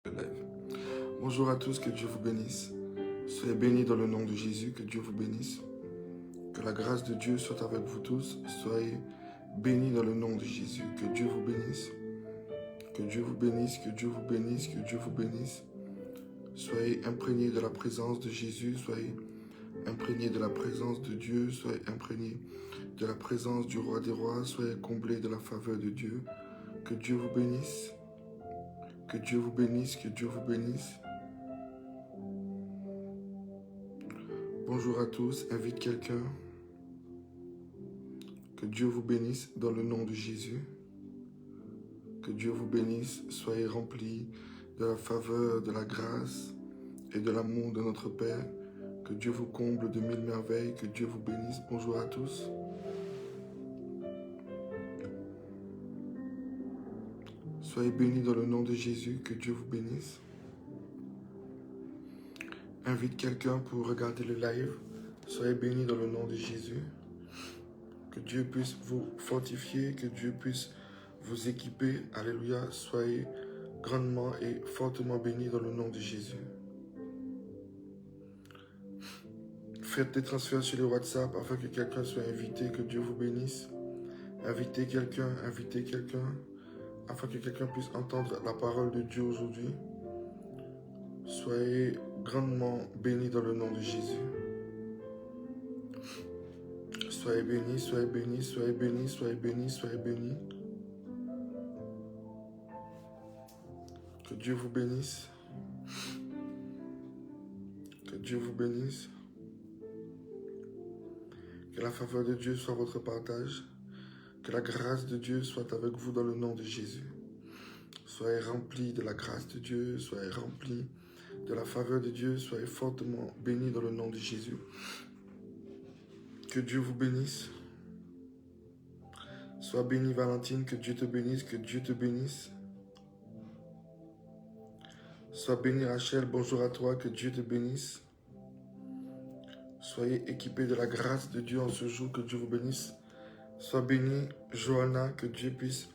Live. Bonjour à tous, que Dieu vous bénisse. Soyez bénis dans le nom de Jésus, que Dieu vous bénisse. Que la grâce de Dieu soit avec vous tous. Soyez bénis dans le nom de Jésus, que Dieu vous bénisse. Que Dieu vous bénisse, que Dieu vous bénisse, que Dieu vous bénisse. Soyez imprégnés de la présence de Jésus, soyez imprégnés de la présence de Dieu, soyez imprégnés de la présence du roi des rois, soyez comblés de la faveur de Dieu. Que Dieu vous bénisse. Que Dieu vous bénisse, que Dieu vous bénisse. Bonjour à tous, invite quelqu'un. Que Dieu vous bénisse dans le nom de Jésus. Que Dieu vous bénisse, soyez remplis de la faveur, de la grâce et de l'amour de notre Père. Que Dieu vous comble de mille merveilles, que Dieu vous bénisse. Bonjour à tous. Soyez bénis dans le nom de Jésus, que Dieu vous bénisse. Invite quelqu'un pour regarder le live. Soyez bénis dans le nom de Jésus. Que Dieu puisse vous fortifier, que Dieu puisse vous équiper. Alléluia. Soyez grandement et fortement bénis dans le nom de Jésus. Faites des transferts sur le WhatsApp afin que quelqu'un soit invité, que Dieu vous bénisse. Invitez quelqu'un, afin que quelqu'un puisse entendre la parole de Dieu aujourd'hui. Soyez grandement bénis dans le nom de Jésus. Soyez bénis, soyez bénis, soyez bénis, soyez bénis, soyez bénis. Que Dieu vous bénisse. Que Dieu vous bénisse. Que la faveur de Dieu soit votre partage. Que la grâce de Dieu soit avec vous dans le nom de Jésus. Soyez remplis de la grâce de Dieu, soyez remplis de la faveur de Dieu, soyez fortement bénis dans le nom de Jésus. Que Dieu vous bénisse. Sois bénie Valentine, que Dieu te bénisse, que Dieu te bénisse. Sois bénie Rachel, bonjour à toi, que Dieu te bénisse. Soyez équipés de la grâce de Dieu en ce jour, que Dieu vous bénisse. Sois bénie Johanna, que Dieu puisse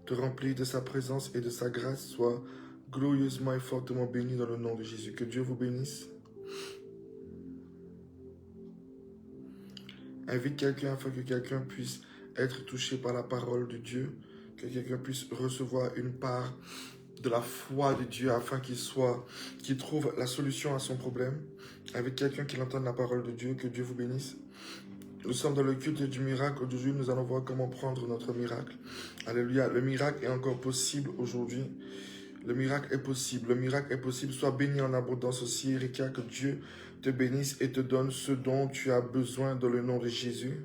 te remplir de sa présence et de sa grâce. Sois glorieusement et fortement bénie dans le nom de Jésus. Que Dieu vous bénisse. Invite quelqu'un afin que quelqu'un puisse être touché par la parole de Dieu, que quelqu'un puisse recevoir une part de la foi de Dieu afin qu'il trouve la solution à son problème. Invite quelqu'un qui entende la parole de Dieu, que Dieu vous bénisse. Nous sommes dans le culte du miracle. Aujourd'hui, nous allons voir comment prendre notre miracle. Alléluia. Le miracle est encore possible aujourd'hui. Le miracle est possible. Le miracle est possible. Sois béni en abondance aussi, Erika. Que Dieu te bénisse et te donne ce dont tu as besoin dans le nom de Jésus.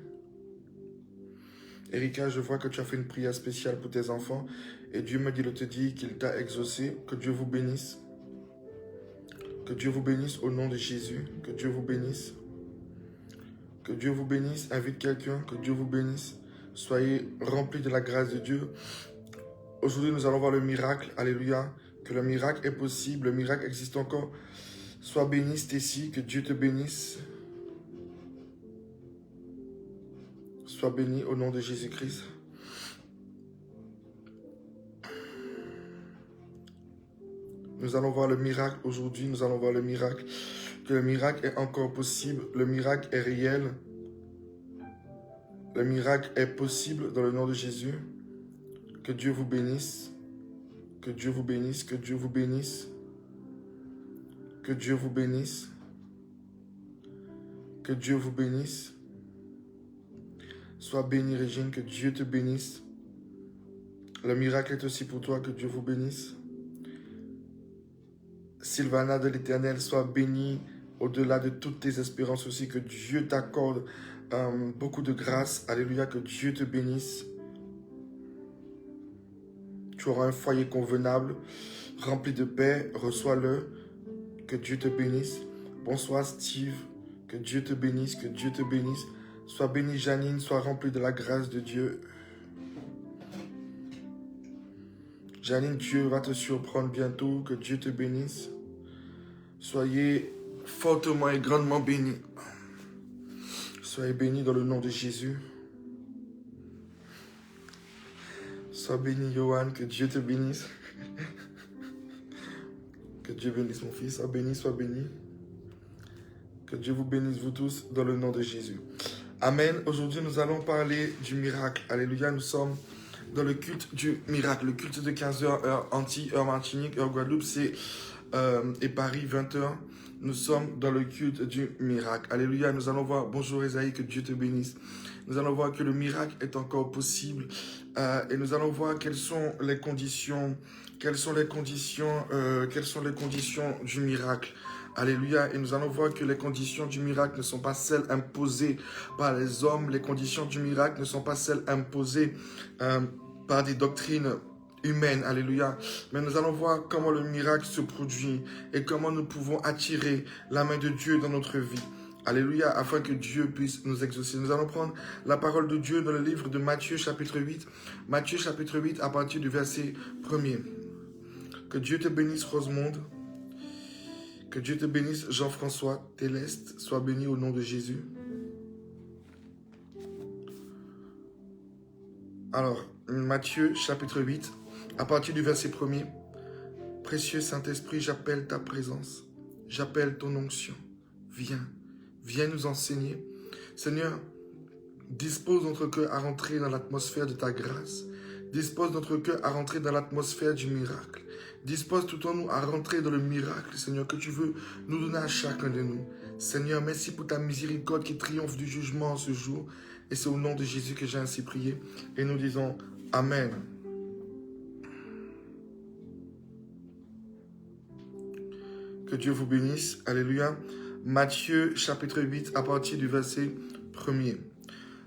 Erika, je vois que tu as fait une prière spéciale pour tes enfants. Et Dieu me dit de te dire qu'il t'a exaucé. Que Dieu vous bénisse. Que Dieu vous bénisse au nom de Jésus. Que Dieu vous bénisse. Que Dieu vous bénisse. Invite quelqu'un. Que Dieu vous bénisse. Soyez remplis de la grâce de Dieu. Aujourd'hui, nous allons voir le miracle. Alléluia. Que le miracle est possible. Le miracle existe encore. Sois béni, Stécie. Que Dieu te bénisse. Sois béni au nom de Jésus-Christ. Nous allons voir le miracle aujourd'hui. Nous allons voir le miracle. Que le miracle est encore possible. Le miracle est réel. Le miracle est possible dans le nom de Jésus. Que Dieu vous bénisse. Que Dieu vous bénisse. Que Dieu vous bénisse. Que Dieu vous bénisse. Que Dieu vous bénisse. Sois béni, Régine. Que Dieu te bénisse. Le miracle est aussi pour toi. Que Dieu vous bénisse. Sylvana de l'Éternel, sois bénie au-delà de toutes tes espérances aussi. Que Dieu t'accorde beaucoup de grâce. Alléluia. Que Dieu te bénisse. Tu auras un foyer convenable, rempli de paix. Reçois-le. Que Dieu te bénisse. Bonsoir Steve. Que Dieu te bénisse. Que Dieu te bénisse. Sois bénie Janine. Sois remplie de la grâce de Dieu. Janine, Dieu va te surprendre bientôt. Que Dieu te bénisse. Soyez fortement et grandement bénis. Soyez bénis dans le nom de Jésus. Sois béni, Johan. Que Dieu te bénisse. Que Dieu bénisse mon fils. Sois béni, sois béni. Que Dieu vous bénisse, vous tous, dans le nom de Jésus. Amen. Aujourd'hui, nous allons parler du miracle. Alléluia, nous sommes dans le culte du miracle. Le culte de 15h, heure Antilles, heure Martinique, heure Guadeloupe, et Paris, 20h. Nous sommes dans le culte du miracle. Alléluia, nous allons voir, bonjour Esaïe, que Dieu te bénisse. Nous allons voir que le miracle est encore possible. Et nous allons voir quelles sont les conditions du miracle. Alléluia. Et nous allons voir que les conditions du miracle ne sont pas celles imposées par les hommes. Les conditions du miracle ne sont pas celles imposées par des doctrines humaines. Alléluia. Mais nous allons voir comment le miracle se produit et comment nous pouvons attirer la main de Dieu dans notre vie. Alléluia, afin que Dieu puisse nous exaucer. Nous allons prendre la parole de Dieu dans le livre de Matthieu chapitre 8. Matthieu chapitre 8 à partir du verset 1er. Que Dieu te bénisse, Rosemonde. Que Dieu te bénisse, Jean-François Téleste. Sois béni au nom de Jésus. Alors, Matthieu chapitre 8, à partir du verset 1er. Précieux Saint-Esprit, j'appelle ta présence. J'appelle ton onction. Viens nous enseigner. Seigneur, dispose notre cœur à rentrer dans l'atmosphère de ta grâce. Dispose notre cœur à rentrer dans l'atmosphère du miracle. Dispose tout en nous à rentrer dans le miracle, Seigneur, que tu veux nous donner à chacun de nous. Seigneur, merci pour ta miséricorde qui triomphe du jugement en ce jour. Et c'est au nom de Jésus que j'ai ainsi prié. Et nous disons Amen. Que Dieu vous bénisse. Alléluia. Matthieu chapitre 8 à partir du verset 1er.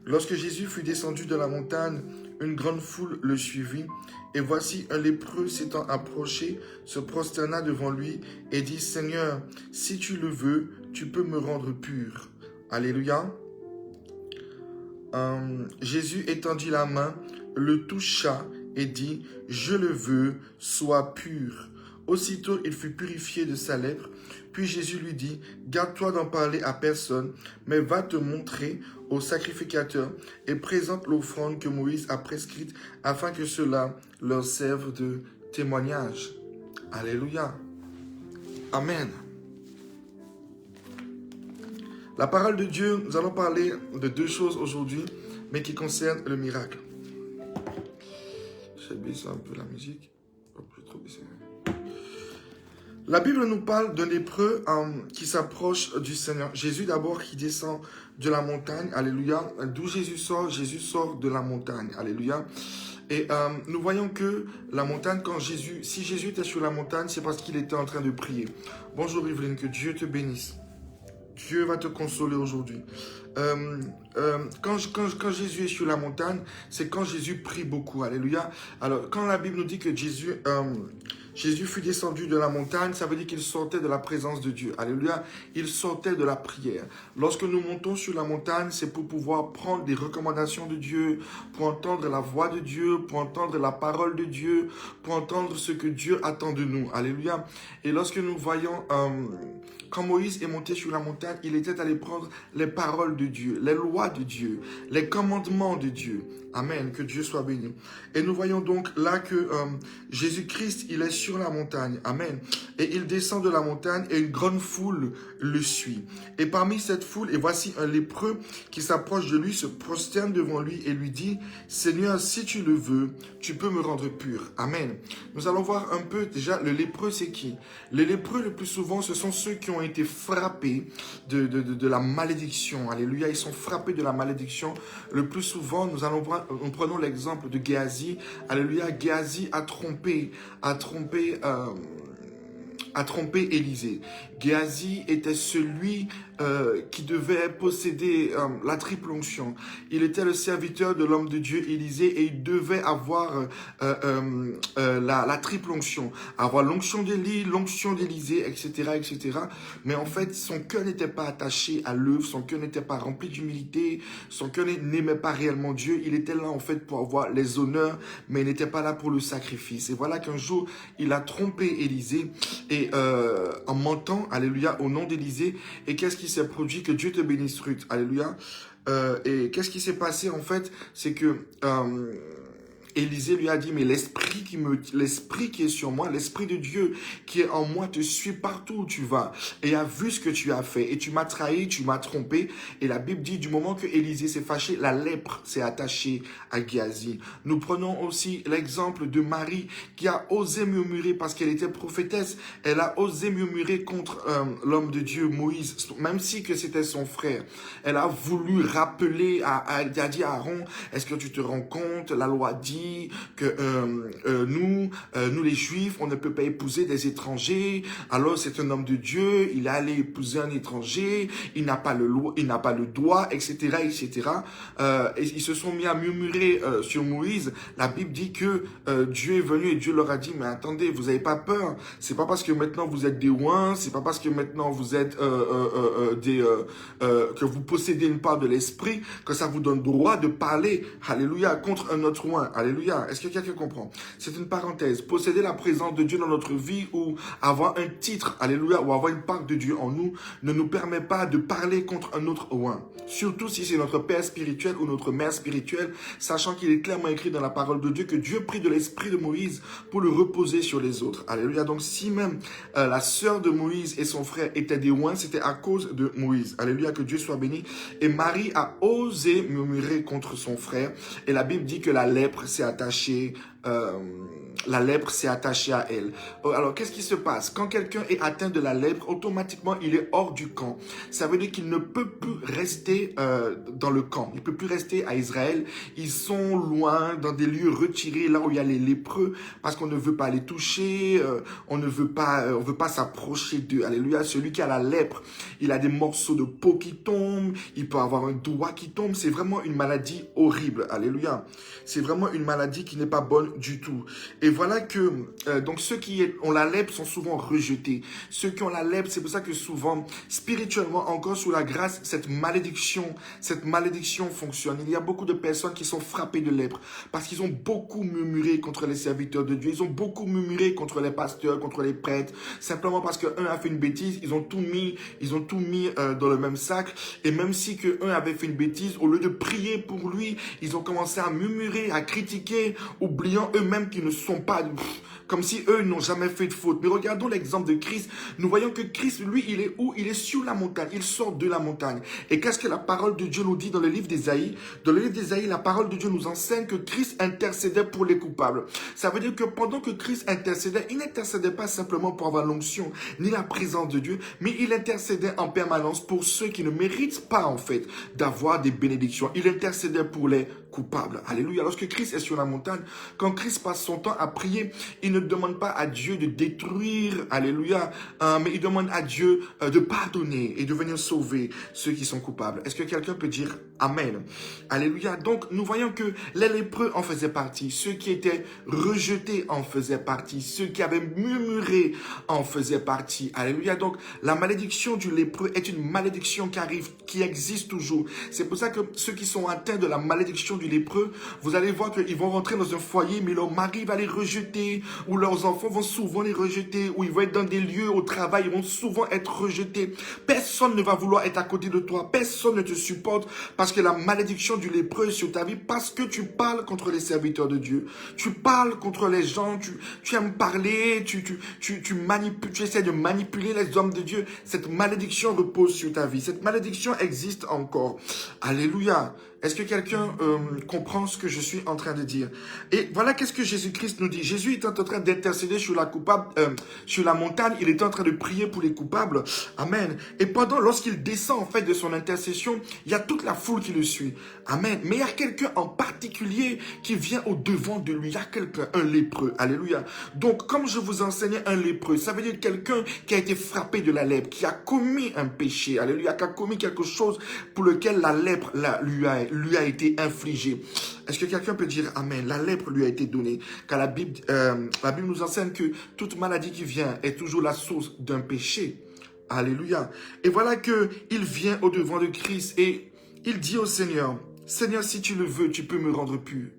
Lorsque Jésus fut descendu de la montagne, une grande foule le suivit, et voici un lépreux s'étant approché, se prosterna devant lui et dit, Seigneur, si tu le veux, tu peux me rendre pur. Alléluia. Jésus étendit la main, le toucha et dit, je le veux, sois pur. Aussitôt, il fut purifié de sa lèpre. Puis Jésus lui dit, garde-toi d'en parler à personne, mais va te montrer au sacrificateur et présente l'offrande que Moïse a prescrite afin que cela leur serve de témoignage. Alléluia. Amen. La parole de Dieu, nous allons parler de deux choses aujourd'hui, mais qui concernent le miracle. Je vais baisser un peu la musique. Oh, je vais trop baisser. La Bible nous parle d'un lépreux qui s'approche du Seigneur. Jésus d'abord qui descend de la montagne, alléluia. D'où Jésus sort de la montagne, alléluia. Et nous voyons que la montagne, si Jésus était sur la montagne, c'est parce qu'il était en train de prier. Bonjour Yveline, que Dieu te bénisse. Dieu va te consoler aujourd'hui. Quand Jésus est sur la montagne, c'est quand Jésus prie beaucoup, alléluia. Alors, quand la Bible nous dit que Jésus fut descendu de la montagne, ça veut dire qu'il sortait de la présence de Dieu. Alléluia. Il sortait de la prière. Lorsque nous montons sur la montagne, c'est pour pouvoir prendre des recommandations de Dieu, pour entendre la voix de Dieu, pour entendre la parole de Dieu, pour entendre ce que Dieu attend de nous. Alléluia. Et lorsque nous voyons, quand Moïse est monté sur la montagne, il était allé prendre les paroles de Dieu, les lois de Dieu, les commandements de Dieu. Amen, que Dieu soit béni. Et nous voyons donc là que Jésus-Christ, il est sur la montagne. Amen. Et il descend de la montagne et une grande foule le suit. Et parmi cette foule, et voici un lépreux qui s'approche de lui, se prosterne devant lui et lui dit, Seigneur, si tu le veux, tu peux me rendre pur. Amen. Nous allons voir un peu déjà, le lépreux, c'est qui? Les lépreux, le plus souvent, ce sont ceux qui ont été frappés de la malédiction. Alléluia. Ils sont frappés de la malédiction. Le plus souvent, nous prenons l'exemple de Géasi. Alléluia. Géasi a trompé Élisée. Géasi était celui qui devait posséder la triple onction. Il était le serviteur de l'homme de Dieu Élisée et il devait avoir la triple onction. Avoir l'onction d'Élie, l'onction d'Élisée, etc., etc. Mais en fait, son cœur n'était pas attaché à l'œuvre, son cœur n'était pas rempli d'humilité, son cœur n'aimait pas réellement Dieu. Il était là en fait pour avoir les honneurs, mais il n'était pas là pour le sacrifice. Et voilà qu'un jour, il a trompé Élisée et en mentant, alléluia, au nom d'Élisée. Et qu'est-ce qui s'est produit? Que Dieu te bénisse, Ruth, alléluia. Et qu'est-ce qui s'est passé en fait? C'est que Élisée lui a dit, mais l'esprit qui est sur moi, l'esprit de Dieu qui est en moi te suit partout où tu vas et a vu ce que tu as fait et tu m'as trahi, tu m'as trompé. Et la Bible dit, du moment que Élisée s'est fâché, la lèpre s'est attachée à Géasi. Nous prenons aussi l'exemple de Marie qui a osé murmurer parce qu'elle était prophétesse. Elle a osé murmurer contre l'homme de Dieu, Moïse, même si que c'était son frère. Elle a voulu rappeler, elle a dit à Aaron, est-ce que tu te rends compte, la loi dit que nous les Juifs, on ne peut pas épouser des étrangers. Alors c'est un homme de Dieu, il est allé épouser un étranger, il n'a pas le droit, etc., etc. Et ils se sont mis à murmurer sur Moïse. La Bible dit que Dieu est venu et Dieu leur a dit, mais attendez, vous n'avez pas peur. C'est pas parce que maintenant vous êtes des ouins, c'est pas parce que maintenant vous êtes que vous possédez une part de l'esprit que ça vous donne droit de parler, alléluia, contre un autre ouin. Alléluia. Est-ce que quelqu'un comprend? C'est une parenthèse. Posséder la présence de Dieu dans notre vie ou avoir un titre, alléluia, ou avoir une part de Dieu en nous ne nous permet pas de parler contre un autre ouin. Surtout si c'est notre père spirituel ou notre mère spirituelle, sachant qu'il est clairement écrit dans la parole de Dieu que Dieu prit de l'esprit de Moïse pour le reposer sur les autres. Alléluia. Donc si même la sœur de Moïse et son frère étaient des ouins, c'était à cause de Moïse. Alléluia, que Dieu soit béni. Et Marie a osé murmurer contre son frère. Et la Bible dit que la lèpre s'est attachée à elle. Alors, qu'est-ce qui se passe? Quand quelqu'un est atteint de la lèpre, automatiquement, il est hors du camp. Ça veut dire qu'il ne peut plus rester dans le camp. Il ne peut plus rester à Israël. Ils sont loin, dans des lieux retirés, là où il y a les lépreux, parce qu'on ne veut pas les toucher, on ne veut pas s'approcher d'eux. Alléluia. Celui qui a la lèpre, il a des morceaux de peau qui tombent, il peut avoir un doigt qui tombe. C'est vraiment une maladie horrible. Alléluia. C'est vraiment une maladie qui n'est pas bonne du tout. Et voilà que donc ceux qui ont la lèpre sont souvent rejetés. Ceux qui ont la lèpre, c'est pour ça que souvent, spirituellement, encore sous la grâce, cette malédiction fonctionne. Il y a beaucoup de personnes qui sont frappées de lèpre parce qu'ils ont beaucoup murmuré contre les serviteurs de Dieu. Ils ont beaucoup murmuré contre les pasteurs, contre les prêtres, simplement parce qu'un a fait une bêtise, ils ont tout mis dans le même sac. Et même si qu'un avait fait une bêtise, au lieu de prier pour lui, ils ont commencé à murmurer, à critiquer, oubliant eux-mêmes qu'ils ne sont pas, comme si eux n'ont jamais fait de faute. Mais regardons l'exemple de Christ. Nous voyons que Christ, lui, il est où? Il est sur la montagne. Il sort de la montagne. Et qu'est-ce que la parole de Dieu nous dit dans le livre d'Ésaïe? Dans le livre d'Ésaïe, la parole de Dieu nous enseigne que Christ intercédait pour les coupables. Ça veut dire que pendant que Christ intercédait, il n'intercédait pas simplement pour avoir l'onction ni la présence de Dieu, mais il intercédait en permanence pour ceux qui ne méritent pas, en fait, d'avoir des bénédictions. Il intercédait pour les coupables. Alléluia. Lorsque Christ est sur la montagne, quand Christ passe son temps à prier, il ne demande pas à Dieu de détruire, alléluia, mais il demande à Dieu de pardonner et de venir sauver ceux qui sont coupables. Est-ce que quelqu'un peut dire Amen? Alléluia. Donc, nous voyons que les lépreux en faisaient partie, ceux qui étaient rejetés en faisaient partie, ceux qui avaient murmuré en faisaient partie. Alléluia. Donc, la malédiction du lépreux est une malédiction qui existe toujours. C'est pour ça que ceux qui sont atteints de la malédiction du lépreux, vous allez voir qu'ils vont rentrer dans un foyer, mais leur mari va les rejeter, ou leurs enfants vont souvent les rejeter, ou ils vont être dans des lieux au travail, ils vont souvent être rejetés. Personne ne va vouloir être à côté de toi, personne ne te supporte, parce que la malédiction du lépreux est sur ta vie, parce que tu parles contre les serviteurs de Dieu, tu parles contre les gens, tu aimes parler, tu essaies de manipuler les hommes de Dieu. Cette malédiction repose sur ta vie, cette malédiction existe encore. Alléluia. Est-ce que quelqu'un comprend ce que je suis en train de dire? Et voilà qu'est-ce que Jésus-Christ nous dit. Jésus est en train d'intercéder sur la montagne. Il est en train de prier pour les coupables. Amen. Et lorsqu'il descend en fait de son intercession, il y a toute la foule qui le suit. Amen. Mais il y a quelqu'un en particulier qui vient au devant de lui. Il y a quelqu'un, un lépreux. Alléluia. Donc, comme je vous enseignais un lépreux, ça veut dire quelqu'un qui a été frappé de la lèpre, qui a commis un péché. Alléluia. Qui a commis quelque chose pour lequel la lèpre lui a été infligée. Est-ce que quelqu'un peut dire Amen? La lèpre lui a été donnée. Car la Bible nous enseigne que toute maladie qui vient est toujours la source d'un péché. Alléluia. Et voilà qu'il vient au devant de Christ et il dit au Seigneur, Seigneur, si tu le veux, tu peux me rendre pur.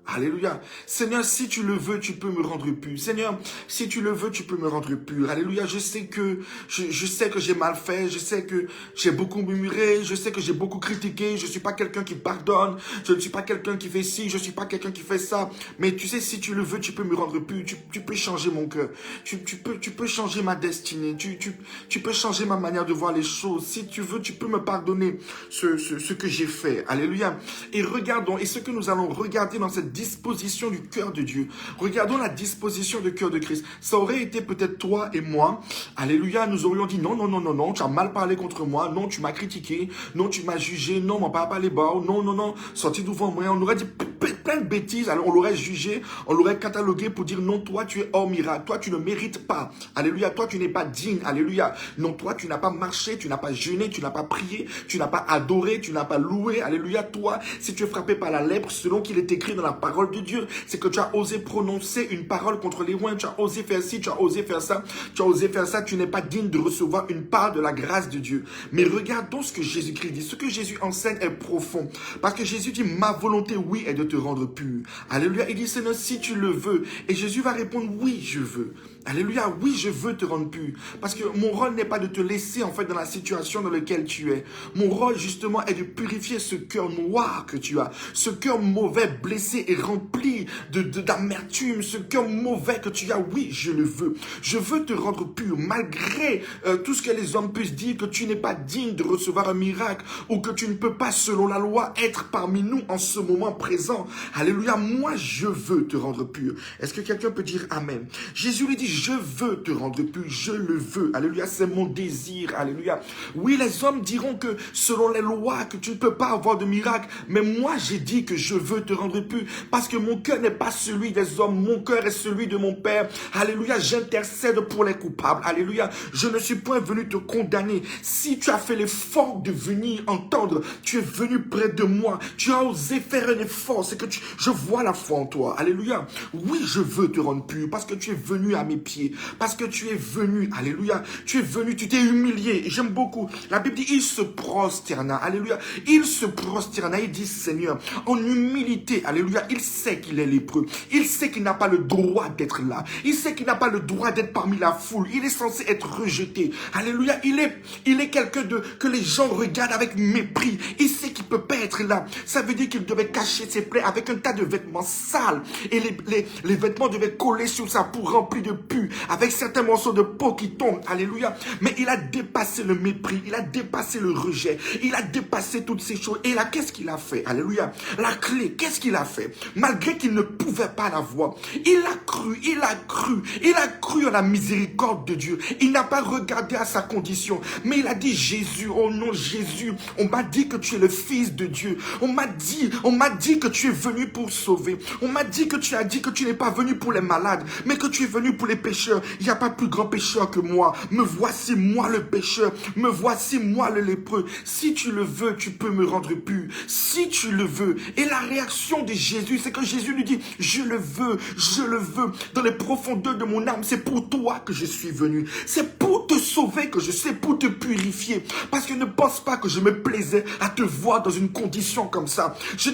Alléluia. Seigneur, si tu le veux, tu peux me rendre pur. Seigneur, si tu le veux, tu peux me rendre pur. Alléluia. Je sais que j'ai mal fait. Je sais que j'ai beaucoup murmuré. Je sais que j'ai beaucoup critiqué. Je ne suis pas quelqu'un qui pardonne. Je ne suis pas quelqu'un qui fait ci. Je ne suis pas quelqu'un qui fait ça. Mais tu sais, si tu le veux, tu peux me rendre pur. Tu peux changer mon cœur. Tu peux changer ma destinée. Tu peux changer ma manière de voir les choses. Si tu veux, tu peux me pardonner ce que j'ai fait. Alléluia. Et regardons, et ce que nous allons regarder dans cette disposition du cœur de Dieu. Regardons la disposition du cœur de Christ. Ça aurait été peut-être toi et moi. Alléluia, nous aurions dit non, non, non, non, non, tu as mal parlé contre moi. Non, tu m'as critiqué. Non, tu m'as jugé. Non, mon papa les bas. Non, non, non, sorti devant moi. On aurait dit plein de bêtises. Alors, on l'aurait jugé. On l'aurait catalogué pour dire non, toi, tu es hors miracle. Toi, tu ne mérites pas. Alléluia, toi, tu n'es pas digne. Alléluia. Non, toi, tu n'as pas marché. Tu n'as pas jeûné. Tu n'as pas prié. Tu n'as pas adoré. Tu n'as pas loué. Alléluia, toi, si tu es frappé par la lèpre, selon qu'il est écrit dans la parole de Dieu, c'est que tu as osé prononcer une parole contre les rois, tu as osé faire ci, tu as osé faire ça, tu as osé faire ça, tu n'es pas digne de recevoir une part de la grâce de Dieu. Mais regardons ce que Jésus-Christ dit, ce que Jésus enseigne est profond, parce que Jésus dit, ma volonté, oui, est de te rendre pur. Alléluia, il dit, Seigneur, si tu le veux, et Jésus va répondre, oui, je veux. Alléluia, oui, je veux te rendre pur. Parce que mon rôle n'est pas de te laisser en fait dans la situation dans laquelle tu es. Mon rôle justement est de purifier ce cœur noir que tu as. Ce cœur mauvais, blessé et rempli d'amertume. Ce cœur mauvais que tu as, oui, je le veux. Je veux te rendre pur malgré tout ce que les hommes puissent dire, que tu n'es pas digne de recevoir un miracle ou que tu ne peux pas selon la loi être parmi nous en ce moment présent. Alléluia, moi je veux te rendre pur. Est-ce que quelqu'un peut dire amen? Jésus lui dit, je veux te rendre pur, je le veux. Alléluia, c'est mon désir. Alléluia. Oui, les hommes diront que selon les lois, que tu ne peux pas avoir de miracle. Mais moi, j'ai dit que je veux te rendre pur. Parce que mon cœur n'est pas celui des hommes. Mon cœur est celui de mon Père. Alléluia, j'intercède pour les coupables. Alléluia, je ne suis point venu te condamner. Si tu as fait l'effort de venir entendre, tu es venu près de moi. Tu as osé faire un effort. C'est que je vois la foi en toi. Alléluia. Oui, je veux te rendre pur parce que tu es venu à mes pieds, parce que tu es venu, alléluia, tu es venu, tu t'es humilié. J'aime beaucoup, la Bible dit, il se prosterna, alléluia, il se prosterna, il dit, Seigneur, en humilité, alléluia, il sait qu'il est lépreux, il sait qu'il n'a pas le droit d'être là, il sait qu'il n'a pas le droit d'être parmi la foule, il est censé être rejeté, alléluia, il est quelqu'un que les gens regardent avec mépris, il sait qu'il ne peut pas être là, ça veut dire qu'il devait cacher ses plaies avec un tas de vêtements sales, et les vêtements devaient coller sur sa peau remplie de pu, avec certains morceaux de peau qui tombent, alléluia, mais il a dépassé le mépris, il a dépassé le rejet, il a dépassé toutes ces choses, et là, qu'est-ce qu'il a fait, alléluia, la clé, qu'est-ce qu'il a fait, malgré qu'il ne pouvait pas la voir, il a cru en la miséricorde de Dieu, il n'a pas regardé à sa condition, mais il a dit, Jésus, oh non, Jésus, on m'a dit que tu es le Fils de Dieu, on m'a dit que tu es venu pour sauver, on m'a dit que tu as dit que tu n'es pas venu pour les malades, mais que tu es venu pour les pécheurs. Il n'y a pas plus grand pécheur que moi. Me voici moi le pécheur. Me voici moi le lépreux. Si tu le veux, tu peux me rendre pur. Si tu le veux. Et la réaction de Jésus, c'est que Jésus lui dit, je le veux, je le veux. Dans les profondeurs de mon âme, c'est pour toi que je suis venu. C'est pour te sauver que je sais, pour te purifier. Parce que ne pense pas que je me plaisais à te voir dans une condition comme ça. Je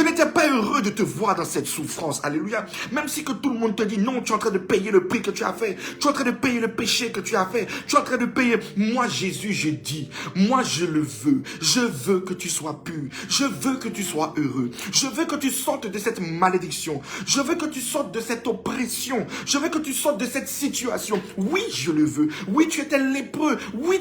n'étais pas heureux de te voir dans cette souffrance. Alléluia. Même si que tout le monde te dit non, tu es en train de payer le prix que tu as fait. Tu es en train de payer le péché que tu as fait. Tu es en train de payer. Moi, Jésus, je dis, moi, je le veux. Je veux que tu sois pur. Je veux que tu sois heureux. Je veux que tu sortes de cette malédiction. Je veux que tu sortes de cette oppression. Je veux que tu sortes de cette situation. Oui, je le veux. Oui, tu étais lépreux. Oui,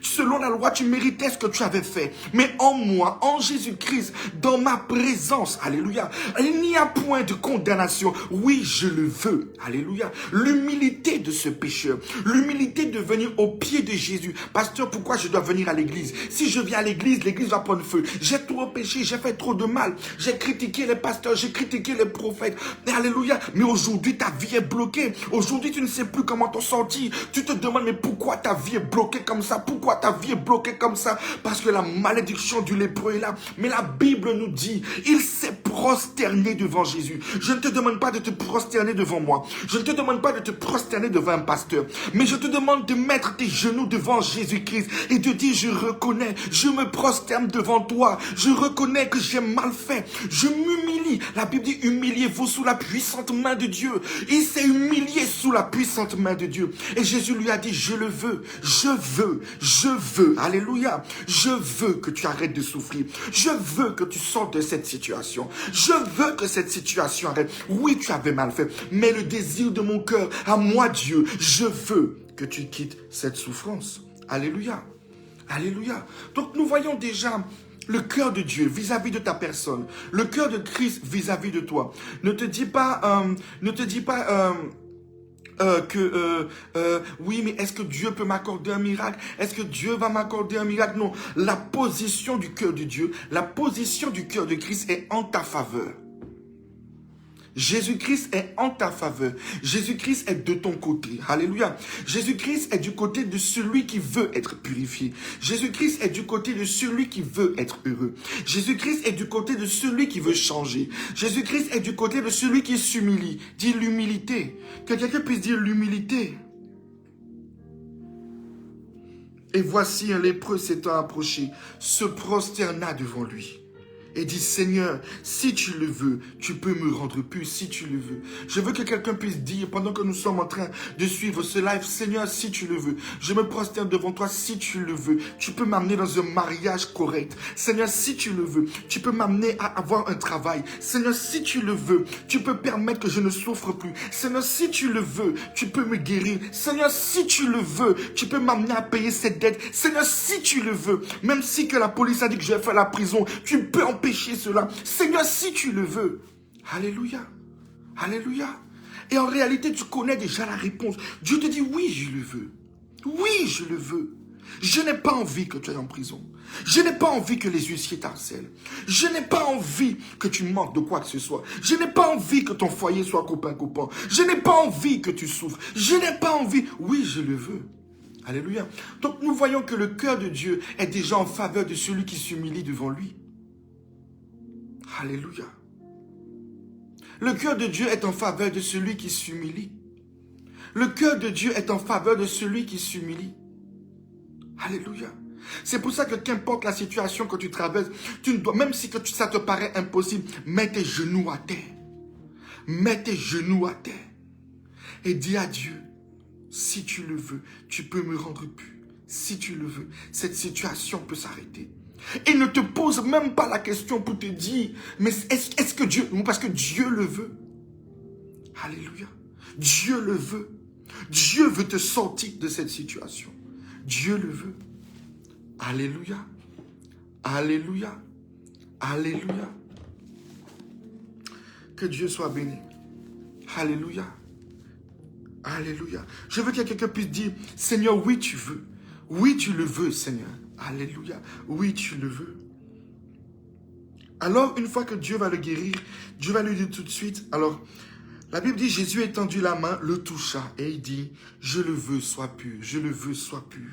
selon la loi, tu méritais ce que tu avais fait. Mais en moi, en Jésus-Christ, dans ma présence, alléluia, il n'y a point de condamnation. Oui, je le veux. Alléluia. L'humilité de ce pécheur. L'humilité de venir au pied de Jésus. Pasteur, pourquoi je dois venir à l'église? Si je viens à l'église, l'église va prendre feu. J'ai trop péché, j'ai fait trop de mal. J'ai critiqué les pasteurs, j'ai critiqué les prophètes. Alléluia. Mais aujourd'hui, ta vie est bloquée. Aujourd'hui, tu ne sais plus comment t'en sortir. Tu te demandes, mais pourquoi ta vie est bloquée comme ça? Pourquoi ta vie est bloquée comme ça? Parce que la malédiction du lépreux est là. Mais la Bible nous dit, il s'est prosterner devant Jésus. Je ne te demande pas de te prosterner devant moi. Je ne te demande pas de te prosterner devant un pasteur. Mais je te demande de mettre tes genoux devant Jésus-Christ et de dire, je reconnais, je me prosterne devant toi. Je reconnais que j'ai mal fait. Je m'humilie. La Bible dit, humiliez-vous sous la puissante main de Dieu. Il s'est humilié sous la puissante main de Dieu. Et Jésus lui a dit, je le veux, je veux, alléluia, je veux que tu arrêtes de souffrir. Je veux que tu sortes de cette situation. Je veux que cette situation arrête. Oui, tu avais mal fait, mais le désir de mon cœur, à moi Dieu, je veux que tu quittes cette souffrance. Alléluia, alléluia. Donc nous voyons déjà le cœur de Dieu vis-à-vis de ta personne, le cœur de Christ vis-à-vis de toi. Ne te dis pas, oui, mais est-ce que Dieu peut m'accorder un miracle? Est-ce que Dieu va m'accorder un miracle? Non, la position du cœur de Dieu, la position du cœur de Christ est en ta faveur. Jésus-Christ est en ta faveur. Jésus-Christ est de ton côté. Alléluia. Jésus-Christ est du côté de celui qui veut être purifié. Jésus-Christ est du côté de celui qui veut être heureux. Jésus-Christ est du côté de celui qui veut changer. Jésus-Christ est du côté de celui qui s'humilie. Dis l'humilité. Que quelqu'un puisse dire l'humilité. Et voici un lépreux s'étant approché, se prosterna devant lui. Et dit, Seigneur, si tu le veux, tu peux me rendre pur, si tu le veux. Je veux que quelqu'un puisse dire, pendant que nous sommes en train de suivre ce live, Seigneur, si tu le veux, je me prosterne devant toi, si tu le veux. Tu peux m'amener dans un mariage correct. Seigneur, si tu le veux, tu peux m'amener à avoir un travail. Seigneur, si tu le veux, tu peux permettre que je ne souffre plus. Seigneur, si tu le veux, tu peux me guérir. Seigneur, si tu le veux, tu peux m'amener à payer cette dette. Seigneur, si tu le veux, même si que la police a dit que je vais faire la prison, tu peux empêcher cela. Seigneur, si tu le veux. Alléluia. Alléluia. Et en réalité, tu connais déjà la réponse. Dieu te dit, oui, je le veux. Oui, je le veux. Je n'ai pas envie que tu ailles en prison. Je n'ai pas envie que les huissiers t'harcèlent. Je n'ai pas envie que tu manques de quoi que ce soit. Je n'ai pas envie que ton foyer soit copain-copain. Je n'ai pas envie que tu souffres. Je n'ai pas envie. Oui, je le veux. Alléluia. Donc nous voyons que le cœur de Dieu est déjà en faveur de celui qui s'humilie devant lui. Alléluia. Le cœur de Dieu est en faveur de celui qui s'humilie. Le cœur de Dieu est en faveur de celui qui s'humilie. Alléluia. C'est pour ça que qu'importe la situation que tu traverses, tu ne dois, même si ça te paraît impossible, mets tes genoux à terre. Mets tes genoux à terre. Et dis à Dieu, si tu le veux, tu peux me rendre pur. Si tu le veux, cette situation peut s'arrêter. Et ne te pose même pas la question pour te dire, mais est-ce que Dieu, parce que Dieu le veut. Alléluia. Dieu le veut. Dieu veut te sortir de cette situation. Dieu le veut. Alléluia. Alléluia. Alléluia. Que Dieu soit béni. Alléluia. Alléluia. Je veux que quelqu'un puisse dire, Seigneur, oui, tu veux. Oui, tu le veux, Seigneur. Alléluia. Oui, tu le veux. Alors, une fois que Dieu va le guérir, Dieu va lui dire tout de suite, alors, la Bible dit, Jésus étendit la main, le toucha, et il dit, je le veux, sois pur. Je le veux, sois pur.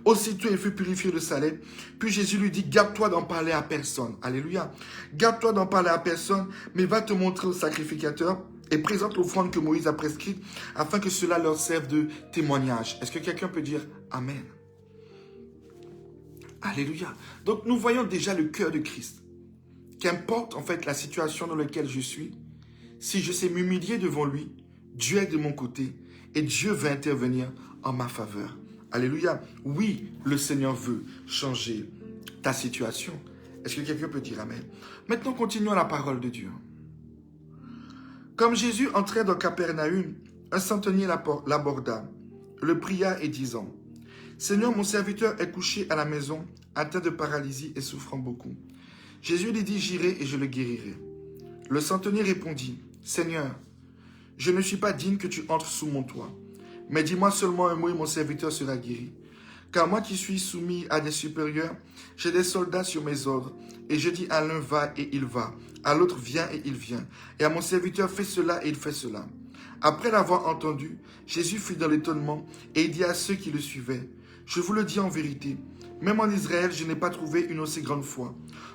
Aussitôt, il fut purifié de sa lèpre. Puis Jésus lui dit, garde-toi d'en parler à personne. Alléluia. Garde-toi d'en parler à personne, mais va te montrer au sacrificateur et présente l'offrande que Moïse a prescrite, afin que cela leur serve de témoignage. Est-ce que quelqu'un peut dire Amen? Alléluia. Donc nous voyons déjà le cœur de Christ. Qu'importe en fait la situation dans laquelle je suis, si je sais m'humilier devant lui, Dieu est de mon côté et Dieu va intervenir en ma faveur. Alléluia. Oui, le Seigneur veut changer ta situation. Est-ce que quelqu'un peut dire Amen? Maintenant, continuons la parole de Dieu. Comme Jésus entrait dans Capernaum, un centenier l'aborda, le pria et disant, « Seigneur, mon serviteur est couché à la maison, atteint de paralysie et souffrant beaucoup. » Jésus lui dit, « J'irai et je le guérirai. » Le centenier répondit, « Seigneur, je ne suis pas digne que tu entres sous mon toit, mais dis-moi seulement un mot et mon serviteur sera guéri. Car moi qui suis soumis à des supérieurs, j'ai des soldats sur mes ordres, et je dis à l'un va et il va, à l'autre viens et il vient, et à mon serviteur fais cela et il fait cela. » Après l'avoir entendu, Jésus fut dans l'étonnement et il dit à ceux qui le suivaient, « Je vous le dis en vérité, même en Israël, je n'ai pas trouvé une aussi grande foi.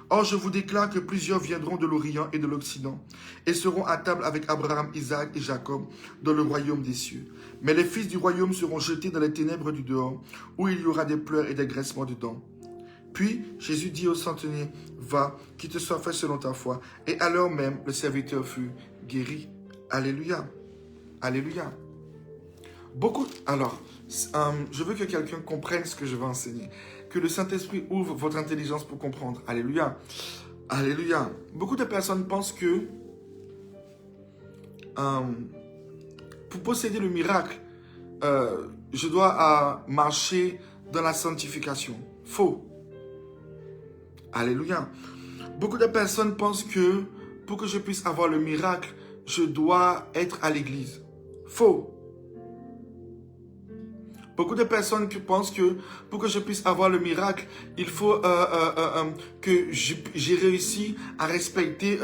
Or, je vous déclare que plusieurs viendront de l'Orient et de l'Occident et seront à table avec Abraham, Isaac et Jacob dans le royaume des cieux. Mais les fils du royaume seront jetés dans les ténèbres du dehors, où il y aura des pleurs et des graissements de dents. Puis Jésus dit au centenier, va, qu'il te soit fait selon ta foi. Et à l'heure même, le serviteur fut guéri. Alléluia. Alléluia. Alors, je veux que quelqu'un comprenne ce que je vais enseigner. Que le Saint-Esprit ouvre votre intelligence pour comprendre. Alléluia. Alléluia. Beaucoup de personnes pensent que pour posséder le miracle, je dois marcher dans la sanctification. Faux. Alléluia. Beaucoup de personnes pensent que pour que je puisse avoir le miracle, je dois être à l'église. Faux. Beaucoup de personnes qui pensent que pour que je puisse avoir le miracle, il faut que j'ai réussi à respecter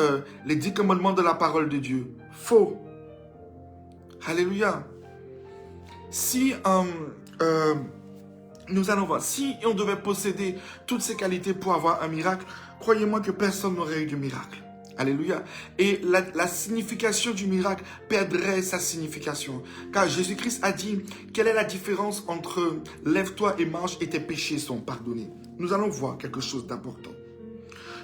les 10 commandements de la parole de Dieu. Faux. Alléluia. Si nous allons voir, si on devait posséder toutes ces qualités pour avoir un miracle, croyez-moi que personne n'aurait eu de miracle. Alléluia. Et la signification du miracle perdrait sa signification. Car Jésus-Christ a dit, quelle est la différence entre lève-toi et marche et tes péchés sont pardonnés. Nous allons voir quelque chose d'important.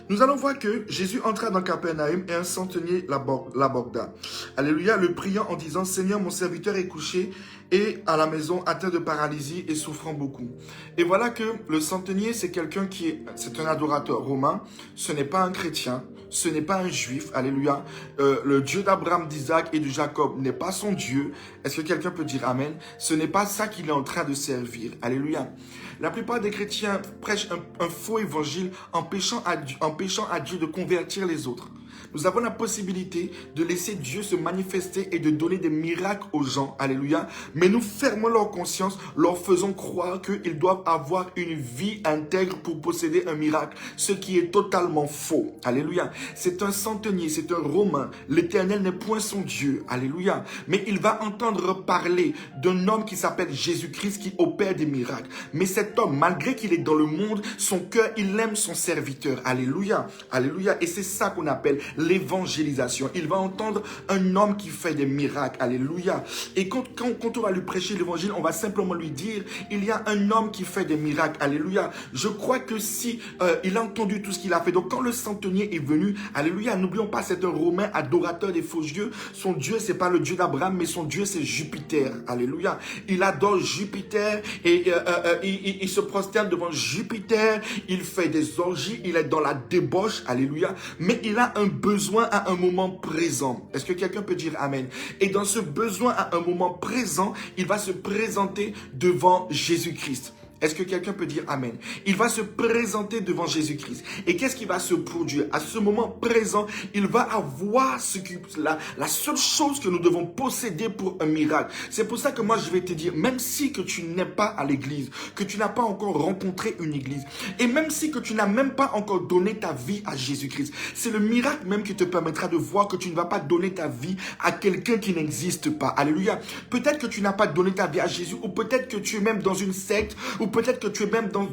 Nous allons voir que Jésus entra dans Capernaum et un centenier l'aborda. Alléluia, le priant en disant, Seigneur, mon serviteur est couché et à la maison atteint de paralysie et souffrant beaucoup. Et voilà que le centenier, c'est quelqu'un c'est un adorateur romain, ce n'est pas un chrétien, ce n'est pas un juif, alléluia. Le Dieu d'Abraham, d'Isaac et de Jacob n'est pas son Dieu. Est-ce que quelqu'un peut dire amen? Ce n'est pas ça qu'il est en train de servir, alléluia. La plupart des chrétiens prêchent un faux évangile en péchant à Dieu de convertir les autres. Nous avons la possibilité de laisser Dieu se manifester et de donner des miracles aux gens, alléluia. Mais nous fermons leur conscience, leur faisons croire qu'ils doivent avoir une vie intègre pour posséder un miracle, ce qui est totalement faux, alléluia. C'est un centenier, c'est un Romain. L'Éternel n'est point son Dieu, alléluia. Mais il va entendre parler d'un homme qui s'appelle Jésus-Christ qui opère des miracles. Mais cet homme, malgré qu'il est dans le monde, son cœur, il aime son serviteur, alléluia, alléluia. Et c'est ça qu'on appelle l'évangélisation. Il va entendre un homme qui fait des miracles. Alléluia. Et quand on va lui prêcher l'évangile, on va simplement lui dire, il y a un homme qui fait des miracles. Alléluia. Je crois que si il a entendu tout ce qu'il a fait. Donc quand le centenier est venu, alléluia, n'oublions pas, c'est un Romain adorateur des faux dieux. Son Dieu, c'est pas le Dieu d'Abraham, mais son Dieu, c'est Jupiter. Alléluia. Il adore Jupiter et il se prosterne devant Jupiter. Il fait des orgies. Il est dans la débauche. Alléluia. Mais il a un besoin à un moment présent. Est-ce que quelqu'un peut dire amen? Et dans ce besoin à un moment présent, il va se présenter devant Jésus-Christ. Est-ce que quelqu'un peut dire amen? Il va se présenter devant Jésus-Christ. Et qu'est-ce qui va se produire? À ce moment présent, il va avoir la seule chose que nous devons posséder pour un miracle. C'est pour ça que moi je vais te dire, même si que tu n'es pas à l'église, que tu n'as pas encore rencontré une église, et même si que tu n'as même pas encore donné ta vie à Jésus-Christ, c'est le miracle même qui te permettra de voir que tu ne vas pas donner ta vie à quelqu'un qui n'existe pas. Alléluia. Peut-être que tu n'as pas donné ta vie à Jésus, ou peut-être que tu es même dans une secte, ou peut-être que tu es même dans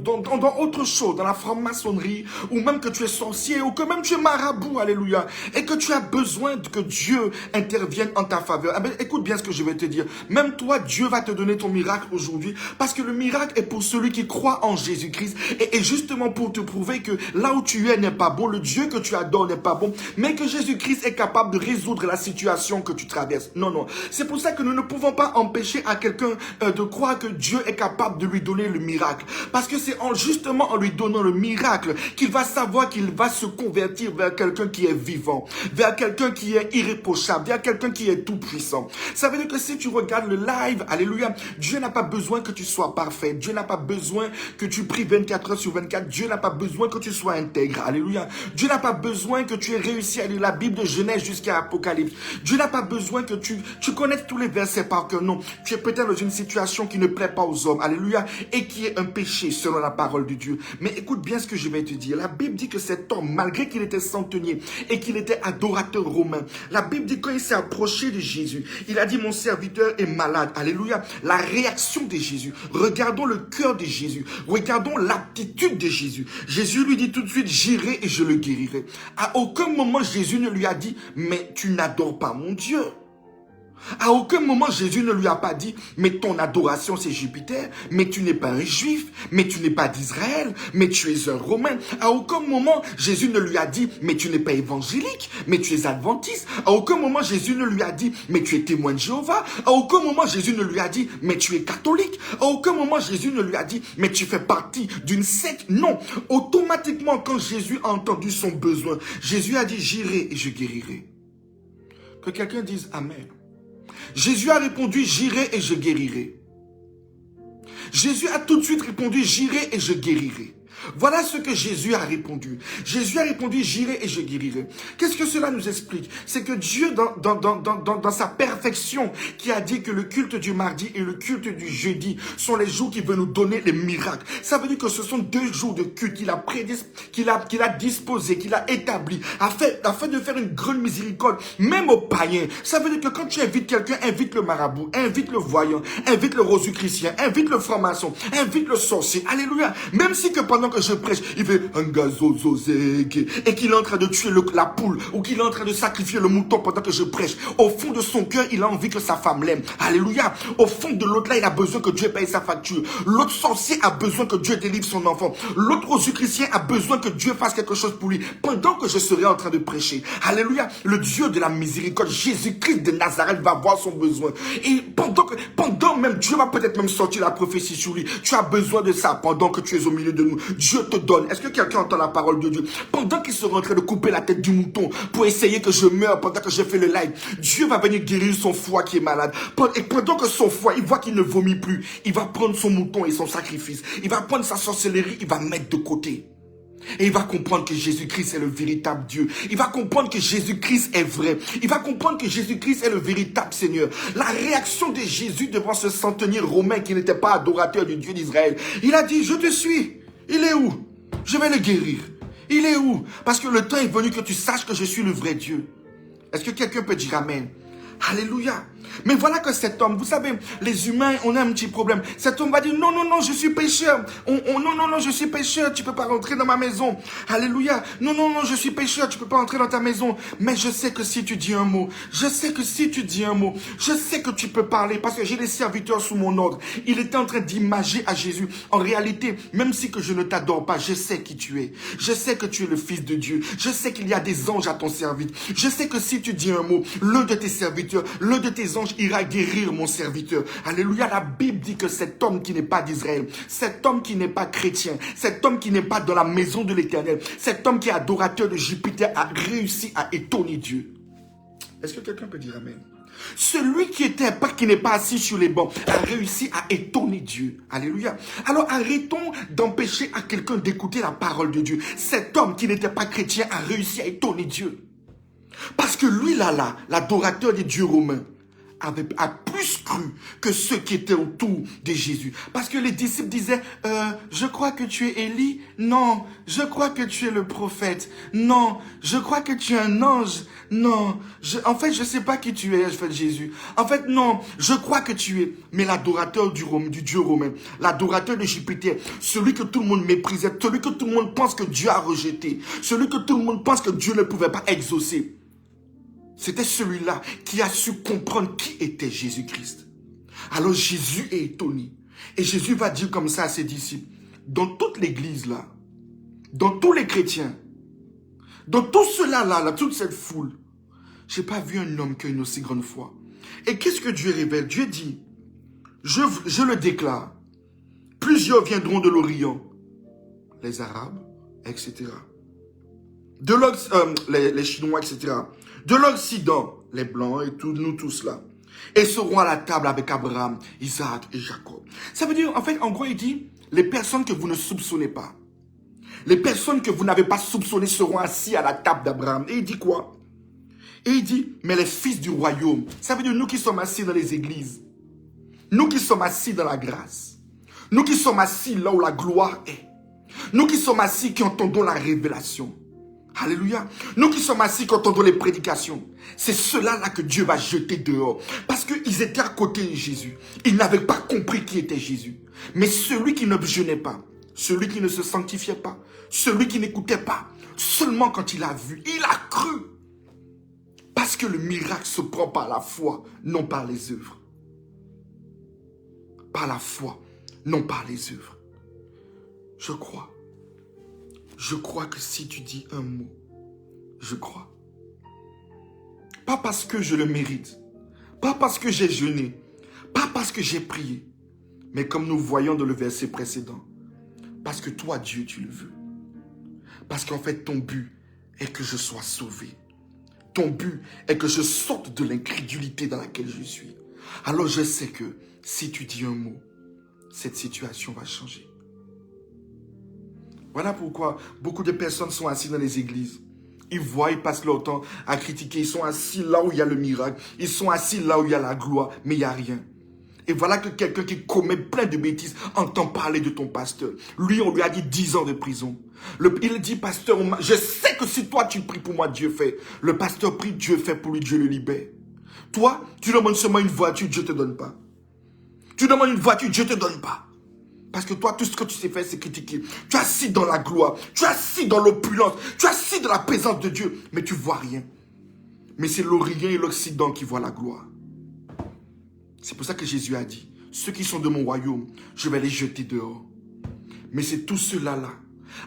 autre chose, dans la franc-maçonnerie, ou même que tu es sorcier, ou que même tu es marabout, alléluia, et que tu as besoin que Dieu intervienne en ta faveur. Ah ben, écoute bien ce que je vais te dire. Même toi, Dieu va te donner ton miracle aujourd'hui, parce que le miracle est pour celui qui croit en Jésus-Christ, et justement pour te prouver que là où tu es n'est pas bon, le Dieu que tu adores n'est pas bon, mais que Jésus-Christ est capable de résoudre la situation que tu traverses. Non, non. C'est pour ça que nous ne pouvons pas empêcher à quelqu'un de croire que Dieu est capable de lui donner le miracle. Parce que c'est justement en lui donnant le miracle qu'il va savoir qu'il va se convertir vers quelqu'un qui est vivant, vers quelqu'un qui est irréprochable, vers quelqu'un qui est tout puissant. Ça veut dire que si tu regardes le live, alléluia, Dieu n'a pas besoin que tu sois parfait. Dieu n'a pas besoin que tu pries 24 heures sur 24. Dieu n'a pas besoin que tu sois intègre. Alléluia. Dieu n'a pas besoin que tu aies réussi à lire la Bible de Genèse jusqu'à Apocalypse. Dieu n'a pas besoin que tu connaisses tous les versets par cœur. Non. Tu es peut-être dans une situation qui ne plaît pas aux hommes. Alléluia. Et qui qui est un péché selon la parole de Dieu. Mais écoute bien ce que je vais te dire. La Bible dit que cet homme, malgré qu'il était centenier et qu'il était adorateur romain, la Bible dit que quand il s'est approché de Jésus, il a dit mon serviteur est malade. Alléluia. La réaction de Jésus. Regardons le cœur de Jésus. Regardons l'attitude de Jésus. Jésus lui dit tout de suite, j'irai et je le guérirai. À aucun moment Jésus ne lui a dit, mais tu n'adores pas mon Dieu. À aucun moment Jésus ne lui a pas dit, mais ton adoration c'est Jupiter, mais tu n'es pas un juif, mais tu n'es pas d'Israël, mais tu es un romain. À aucun moment Jésus ne lui a dit, mais tu n'es pas évangélique, mais tu es adventiste. À aucun moment Jésus ne lui a dit, mais tu es témoin de Jéhovah. À aucun moment Jésus ne lui a dit, mais tu es catholique. À aucun moment Jésus ne lui a dit, mais tu fais partie d'une secte. Non, automatiquement quand Jésus a entendu son besoin, Jésus a dit, j'irai et je guérirai. Que quelqu'un dise Amen. Jésus a répondu, j'irai et je guérirai. Jésus a tout de suite répondu, j'irai et je guérirai. Voilà ce que Jésus a répondu. Jésus a répondu, j'irai et je guérirai. Qu'est-ce que cela nous explique? C'est que Dieu, dans sa perfection, qui a dit que le culte du mardi et le culte du jeudi sont les jours qui veulent nous donner les miracles. Ça veut dire que ce sont 2 jours de culte qu'il a disposé, qu'il a établi, afin de faire une grande miséricorde, même aux païens. Ça veut dire que quand tu invites quelqu'un, invite le marabout, invite le voyant, invite le rosicrucien, invite le franc-maçon, invite le sorcier. Alléluia. Même si que pendant que je prêche, il fait un gazozozé et qu'il est en train de tuer la poule ou qu'il est en train de sacrifier le mouton pendant que je prêche. Au fond de son cœur, il a envie que sa femme l'aime. Alléluia. Au fond de l'autre là, il a besoin que Dieu paye sa facture. L'autre sorcier a besoin que Dieu délivre son enfant. L'autre rosicrucien a besoin que Dieu fasse quelque chose pour lui pendant que je serai en train de prêcher. Alléluia. Le Dieu de la miséricorde, Jésus-Christ de Nazareth va voir son besoin. Et pendant même, Dieu va peut-être même sortir la prophétie sur lui. Tu as besoin de ça pendant que tu es au milieu de nous. Dieu te donne. Est-ce que quelqu'un entend la parole de Dieu? Pendant qu'il sera en train de couper la tête du mouton pour essayer que je meure pendant que je fais le live, Dieu va venir guérir son foie qui est malade. Et pendant que son foie, il voit qu'il ne vomit plus, il va prendre son mouton et son sacrifice. Il va prendre sa sorcellerie, il va mettre de côté. Et il va comprendre que Jésus-Christ est le véritable Dieu. Il va comprendre que Jésus-Christ est vrai. Il va comprendre que Jésus-Christ est le véritable Seigneur. La réaction de Jésus devant ce centenier romain qui n'était pas adorateur du Dieu d'Israël, il a dit, je te suis. Il est où? Je vais le guérir. Il est où? Parce que le temps est venu que tu saches que je suis le vrai Dieu. Est-ce que quelqu'un peut dire Amen? Alléluia. Mais voilà que cet homme, vous savez, les humains, on a un petit problème. Cet homme va dire, non, non, non, je suis pécheur. Non, non, non, je suis pécheur, tu ne peux pas rentrer dans ma maison. Alléluia. Non, non, non, je suis pécheur, tu ne peux pas entrer dans ta maison. Mais je sais que si tu dis un mot, je sais que si tu dis un mot, je sais que tu peux parler parce que j'ai des serviteurs sous mon ordre. Il était en train d'imager à Jésus. En réalité, même si que je ne t'adore pas, je sais qui tu es. Je sais que tu es le Fils de Dieu. Je sais qu'il y a des anges à ton service. Je sais que si tu dis un mot, l'un de tes serviteurs, l'un de tes anges ira guérir mon serviteur. Alléluia. La Bible dit que cet homme qui n'est pas d'Israël, cet homme qui n'est pas chrétien, cet homme qui n'est pas dans la maison de l'Éternel, cet homme qui est adorateur de Jupiter a réussi à étonner Dieu. Est-ce que quelqu'un peut dire Amen? Celui qui n'est pas assis sur les bancs a réussi à étonner Dieu. Alléluia. Alors arrêtons d'empêcher à quelqu'un d'écouter la parole de Dieu. Cet homme qui n'était pas chrétien a réussi à étonner Dieu. Parce que lui là, l'adorateur des dieux romains, a plus cru que ceux qui étaient autour de Jésus. Parce que les disciples disaient, je crois que tu es Élie. Non, je crois que tu es le prophète. Non, je crois que tu es un ange. Non, en fait, je ne sais pas qui tu es, Jésus. En fait, non, je crois que tu es. Mais l'adorateur du Dieu romain, l'adorateur de Jupiter, celui que tout le monde méprisait, celui que tout le monde pense que Dieu a rejeté, celui que tout le monde pense que Dieu ne pouvait pas exaucer, c'était celui-là qui a su comprendre qui était Jésus-Christ. Alors Jésus est étonné. Et Jésus va dire comme ça à ses disciples, dans toute l'église là, dans tous les chrétiens, dans tout cela là, toute cette foule, je n'ai pas vu un homme qui a une aussi grande foi. Et qu'est-ce que Dieu révèle? Dieu dit, je le déclare, plusieurs viendront de l'Orient, les Arabes, etc. Les Chinois, etc. De l'Occident, les Blancs et nous tous là, et seront à la table avec Abraham, Isaac et Jacob. Ça veut dire, en fait, en gros, il dit, les personnes que vous ne soupçonnez pas, les personnes que vous n'avez pas soupçonnées seront assis à la table d'Abraham. Et il dit quoi? Et il dit, mais les fils du royaume, ça veut dire nous qui sommes assis dans les églises, nous qui sommes assis dans la grâce, Nous qui sommes assis là où la gloire est. Nous qui sommes assis qui entendons la révélation. Alléluia. Nous qui sommes assis qui entendons les prédications. C'est cela-là que Dieu va jeter dehors. Parce qu'ils étaient à côté de Jésus. Ils n'avaient pas compris qui était Jésus. Mais celui qui ne jeûnait pas, celui qui ne se sanctifiait pas, celui qui n'écoutait pas, seulement quand il a vu, il a cru. Parce que le miracle se prend par la foi, non par les œuvres. Par la foi, non par les œuvres. Je crois. Je crois que si tu dis un mot, je crois. Pas parce que je le mérite, pas parce que j'ai jeûné, pas parce que j'ai prié, mais comme nous voyons dans le verset précédent, parce que toi, Dieu, tu le veux. Parce qu'en fait, ton but est que je sois sauvé. Ton but est que je sorte de l'incrédulité dans laquelle je suis. Alors je sais que si tu dis un mot, cette situation va changer. Voilà pourquoi beaucoup de personnes sont assises dans les églises. Ils voient, ils passent leur temps à critiquer. Ils sont assis là où il y a le miracle. Ils sont assis là où il y a la gloire, mais il n'y a rien. Et voilà que quelqu'un qui commet plein de bêtises entend parler de ton pasteur. Lui, on lui a dit 10 ans de prison. Il dit, pasteur, je sais que si toi tu pries pour moi, Dieu fait. Le pasteur prie, Dieu fait pour lui, Dieu le libère. Toi, tu demandes seulement une voiture, Dieu ne te donne pas. Tu demandes une voiture, Dieu ne te donne pas. Parce que toi, tout ce que tu sais faire, c'est critiquer. Tu es assis dans la gloire. Tu es assis dans l'opulence. Tu es assis dans la présence de Dieu. Mais tu ne vois rien. Mais c'est l'Orient et l'Occident qui voient la gloire. C'est pour ça que Jésus a dit, ceux qui sont de mon royaume, je vais les jeter dehors. Mais c'est tout cela là.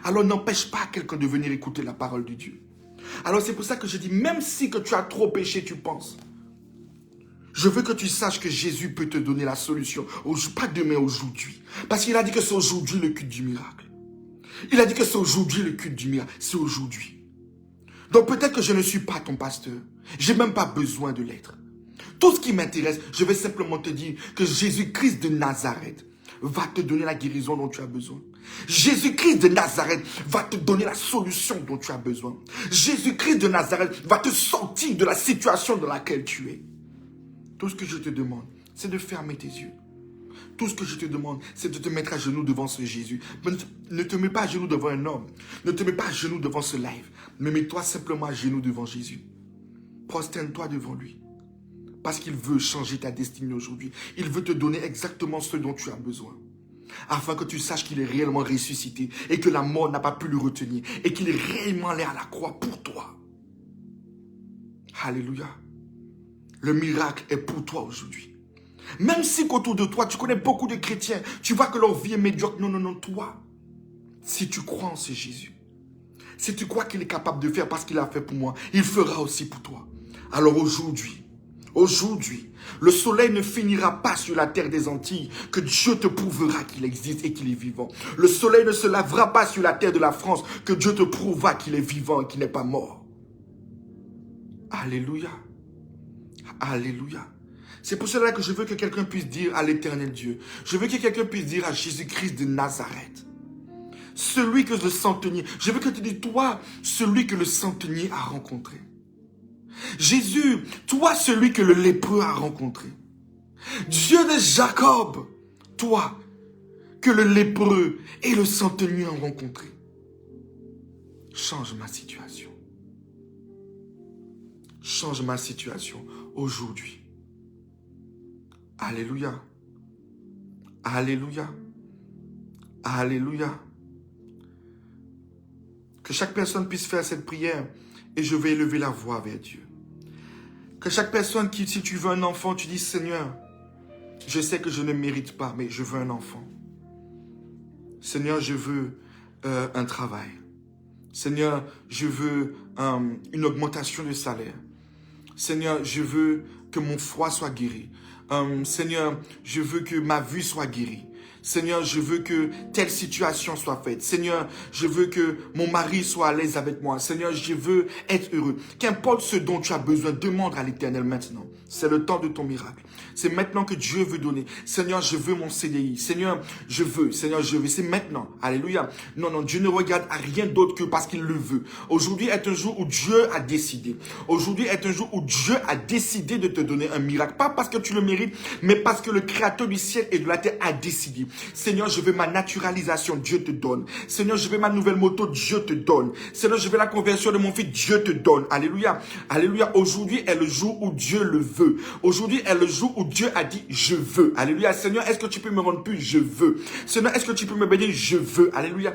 Alors n'empêche pas quelqu'un de venir écouter la parole de Dieu. Alors c'est pour ça que je dis, même si que tu as trop péché, tu penses. Je veux que tu saches que Jésus peut te donner la solution. Pas demain, aujourd'hui. Parce qu'il a dit que c'est aujourd'hui le culte du miracle. Il a dit que c'est aujourd'hui le culte du miracle. C'est aujourd'hui. Donc peut-être que je ne suis pas ton pasteur. Je n'ai même pas besoin de l'être. Tout ce qui m'intéresse, je vais simplement te dire que Jésus-Christ de Nazareth va te donner la guérison dont tu as besoin. Jésus-Christ de Nazareth va te donner la solution dont tu as besoin. Jésus-Christ de Nazareth va te sortir de la situation dans laquelle tu es. Tout ce que je te demande, c'est de fermer tes yeux. Tout ce que je te demande, c'est de te mettre à genoux devant ce Jésus. Ne te mets pas à genoux devant un homme. Ne te mets pas à genoux devant ce live. Mais mets-toi simplement à genoux devant Jésus. Prosterne-toi devant lui. Parce qu'il veut changer ta destinée aujourd'hui. Il veut te donner exactement ce dont tu as besoin. Afin que tu saches qu'il est réellement ressuscité. Et que la mort n'a pas pu le retenir. Et qu'il est réellement allé à la croix pour toi. Alléluia. Le miracle est pour toi aujourd'hui. Même si autour de toi, tu connais beaucoup de chrétiens. Tu vois que leur vie est médiocre. Non, non, non, toi. Si tu crois en ce Jésus. Si tu crois qu'il est capable de faire parce qu'il a fait pour moi. Il fera aussi pour toi. Alors aujourd'hui. Aujourd'hui, le soleil ne finira pas sur la terre des Antilles, que Dieu te prouvera qu'il existe et qu'il est vivant. Le soleil ne se lavera pas sur la terre de la France, que Dieu te prouvera qu'il est vivant et qu'il n'est pas mort. Alléluia. Alléluia. C'est pour cela que je veux que quelqu'un puisse dire à l'Éternel Dieu, je veux que quelqu'un puisse dire à Jésus-Christ de Nazareth, celui que le centenier, je veux que tu dises, toi, celui que le centenier a rencontré. Jésus, toi celui que le lépreux a rencontré. Dieu de Jacob, toi que le lépreux et le centenier ont rencontré. Change ma situation. Change ma situation aujourd'hui. Alléluia. Alléluia. Alléluia. Que chaque personne puisse faire cette prière et je vais élever la voix vers Dieu. Que chaque personne qui, si tu veux un enfant, tu dis, Seigneur, je sais que je ne mérite pas, mais je veux un enfant. Seigneur, je veux un travail. Seigneur, je veux une augmentation de salaire. Seigneur, je veux que mon foie soit guéri. Seigneur, je veux que ma vue soit guérie. Seigneur, je veux que telle situation soit faite. Seigneur, je veux que mon mari soit à l'aise avec moi. Seigneur, je veux être heureux. Qu'importe ce dont tu as besoin, demande à l'Éternel maintenant. C'est le temps de ton miracle. C'est maintenant que Dieu veut donner. Seigneur, je veux mon CDI. Seigneur, je veux. Seigneur, je veux. C'est maintenant. Alléluia. Non, non, Dieu ne regarde à rien d'autre que parce qu'il le veut. Aujourd'hui est un jour où Dieu a décidé. Aujourd'hui est un jour où Dieu a décidé de te donner un miracle. Pas parce que tu le mérites, mais parce que le Créateur du ciel et de la terre a décidé. Seigneur, je veux ma naturalisation, Dieu te donne. Seigneur, je veux ma nouvelle moto, Dieu te donne. Seigneur, je veux la conversion de mon fils, Dieu te donne. Alléluia. Alléluia. Aujourd'hui est le jour où Dieu le veut. Aujourd'hui est le jour où Dieu a dit, je veux. Alléluia. Seigneur, est-ce que tu peux me rendre plus? Je veux. Seigneur, est-ce que tu peux me bénir? Je veux. Alléluia.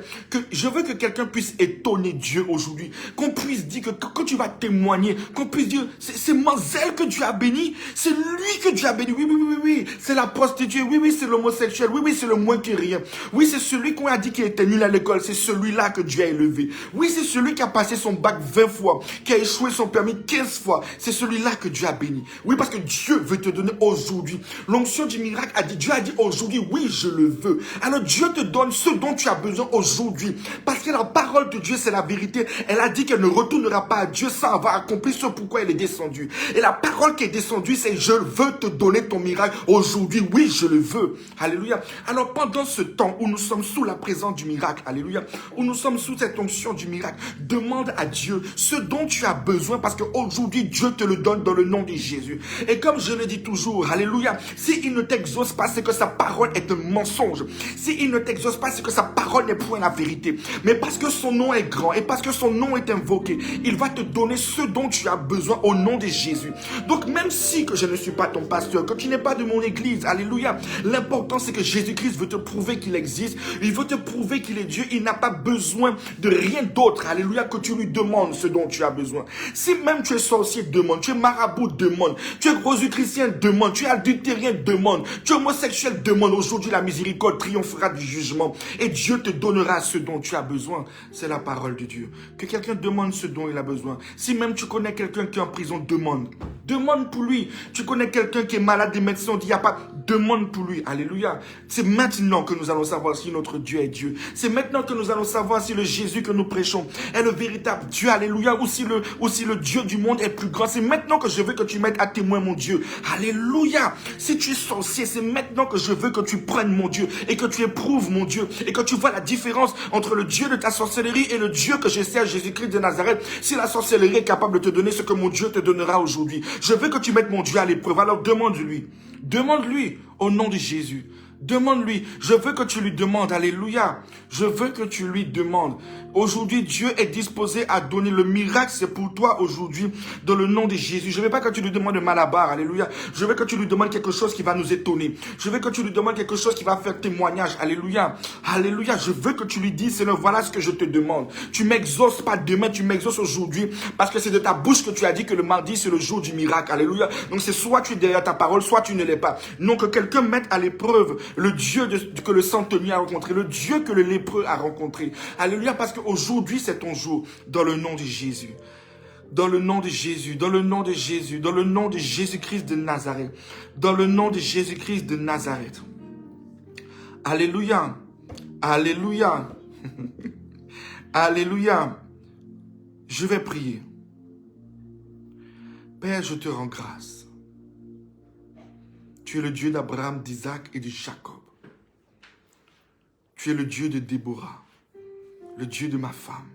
Je veux que quelqu'un puisse étonner Dieu aujourd'hui. Qu'on puisse dire que quand tu vas témoigner, qu'on puisse dire, c'est Manzel que Dieu a béni. C'est lui que Dieu a béni. Oui, oui, oui, oui, oui. C'est la prostituée. Oui, oui, c'est l'homosexuel. Oui, oui, c'est le moins que rien. Oui, c'est celui qu'on a dit qu'il était nul à l'école. C'est celui-là que Dieu a élevé. Oui, c'est celui qui a passé son bac 20 fois, qui a échoué son permis 15 fois. C'est celui-là que Dieu a béni. Oui, parce que Dieu veut te donner aujourd'hui. L'onction du miracle a dit, Dieu a dit aujourd'hui, oui, je le veux. Alors Dieu te donne ce dont tu as besoin aujourd'hui. Parce que la parole de Dieu, c'est la vérité. Elle a dit qu'elle ne retournera pas à Dieu sans avoir accompli ce pourquoi elle est descendue. Et la parole qui est descendue, c'est je veux te donner ton miracle aujourd'hui. Oui, je le veux. Alléluia. Alors pendant ce temps où nous sommes sous la présence du miracle, alléluia, où nous sommes sous cette onction du miracle, demande à Dieu ce dont tu as besoin parce qu'aujourd'hui, Dieu te le donne dans le nom de Jésus. Et comme je le dis toujours, alléluia, s'il ne t'exauce pas, c'est que sa parole est un mensonge. S'il ne t'exauce pas, c'est que sa parole n'est point la vérité. Mais parce que son nom est grand et parce que son nom est invoqué, il va te donner ce dont tu as besoin au nom de Jésus. Donc même si que je ne suis pas ton pasteur, que tu n'es pas de mon église, alléluia, l'important c'est que Jésus-Christ veut te prouver qu'il existe. Il veut te prouver qu'il est Dieu. Il n'a pas besoin de rien d'autre, alléluia, que tu lui demandes ce dont tu as besoin. Si même tu es sorcier, demande. Tu es marabout, demande. Tu es rosicrucien, demande. Tu es adultérien, demande. Tu es homosexuel, demande. Aujourd'hui, la miséricorde triomphera du jugement. Et Dieu te donnera ce dont tu as besoin. C'est la parole de Dieu. Que quelqu'un demande ce dont il a besoin. Si même tu connais quelqu'un qui est en prison, demande. Demande pour lui. Tu connais quelqu'un qui est malade, des médecins disent, il n'y a pas. Demande pour lui. Alléluia. C'est maintenant que nous allons savoir si notre Dieu est Dieu. C'est maintenant que nous allons savoir si le Jésus que nous prêchons est le véritable Dieu. Alléluia. Ou si le Dieu du monde est plus grand. C'est maintenant que je veux que tu mettes à témoin mon Dieu. Alléluia. Si tu es sorcier, c'est maintenant que je veux que tu prennes mon Dieu et que tu éprouves mon Dieu et que tu vois la différence entre le Dieu de ta sorcellerie et le Dieu que je sers, Jésus-Christ de Nazareth. Si la sorcellerie est capable de te donner ce que mon Dieu te donnera aujourd'hui, je veux que tu mettes mon Dieu à l'épreuve. Alors demande-lui. Demande-lui au nom de Jésus. Demande-lui. Je veux que tu lui demandes. Alléluia. Je veux que tu lui demandes. Aujourd'hui, Dieu est disposé à donner le miracle. C'est pour toi aujourd'hui, dans le nom de Jésus. Je ne veux pas que tu lui demandes de malabar. Alléluia. Je veux que tu lui demandes quelque chose qui va nous étonner. Je veux que tu lui demandes quelque chose qui va faire témoignage. Alléluia. Alléluia. Je veux que tu lui dises, Seigneur, voilà ce que je te demande. Tu m'exauces pas demain, tu m'exauces aujourd'hui. Parce que c'est de ta bouche que tu as dit que le mardi, c'est le jour du miracle. Alléluia. Donc c'est soit tu es derrière ta parole, soit tu ne l'es pas. Non, que quelqu'un mette à l'épreuve le Dieu que le centenier a rencontré, le Dieu que le lépreux a rencontré. Alléluia, parce qu'aujourd'hui, c'est ton jour, dans le nom de Jésus. Dans le nom de Jésus, dans le nom de Jésus, dans le nom de Jésus-Christ de Nazareth. Dans le nom de Jésus-Christ de Nazareth. Alléluia. Alléluia. Alléluia. Je vais prier. Père, je te rends grâce. Tu es le Dieu d'Abraham, d'Isaac et de Jacob. Tu es le Dieu de Déborah, le Dieu de ma femme.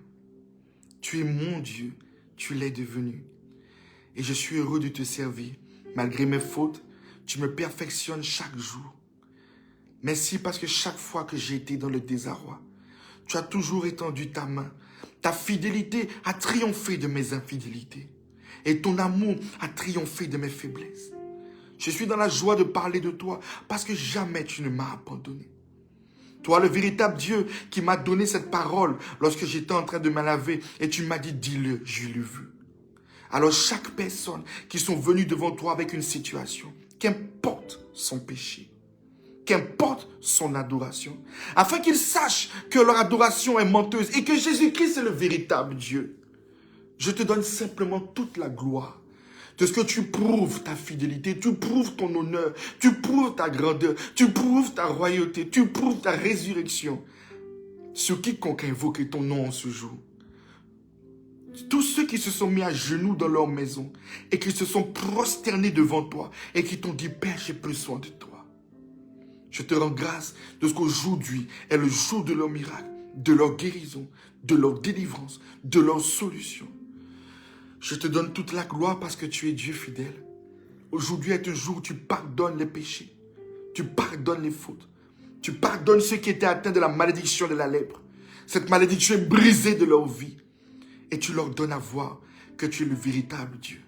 Tu es mon Dieu, tu l'es devenu. Et je suis heureux de te servir. Malgré mes fautes, tu me perfectionnes chaque jour. Merci parce que chaque fois que j'ai été dans le désarroi, tu as toujours étendu ta main. Ta fidélité a triomphé de mes infidélités. Et ton amour a triomphé de mes faiblesses. Je suis dans la joie de parler de toi parce que jamais tu ne m'as abandonné. Toi, le véritable Dieu qui m'a donné cette parole lorsque j'étais en train de me laver et tu m'as dit, dis-le, je l'ai vu. Alors chaque personne qui sont venues devant toi avec une situation, qu'importe son péché, qu'importe son adoration, afin qu'ils sachent que leur adoration est menteuse et que Jésus-Christ est le véritable Dieu, je te donne simplement toute la gloire. De ce que tu prouves ta fidélité, tu prouves ton honneur, tu prouves ta grandeur, tu prouves ta royauté, tu prouves ta résurrection. Sur quiconque a invoqué ton nom en ce jour. Tous ceux qui se sont mis à genoux dans leur maison et qui se sont prosternés devant toi et qui t'ont dit, Père, j'ai besoin de toi. Je te rends grâce de ce qu'aujourd'hui est le jour de leur miracle, de leur guérison, de leur délivrance, de leur solution. Je te donne toute la gloire parce que tu es Dieu fidèle. Aujourd'hui est un jour où tu pardonnes les péchés. Tu pardonnes les fautes. Tu pardonnes ceux qui étaient atteints de la malédiction de la lèpre. Cette malédiction est brisée de leur vie. Et tu leur donnes à voir que tu es le véritable Dieu.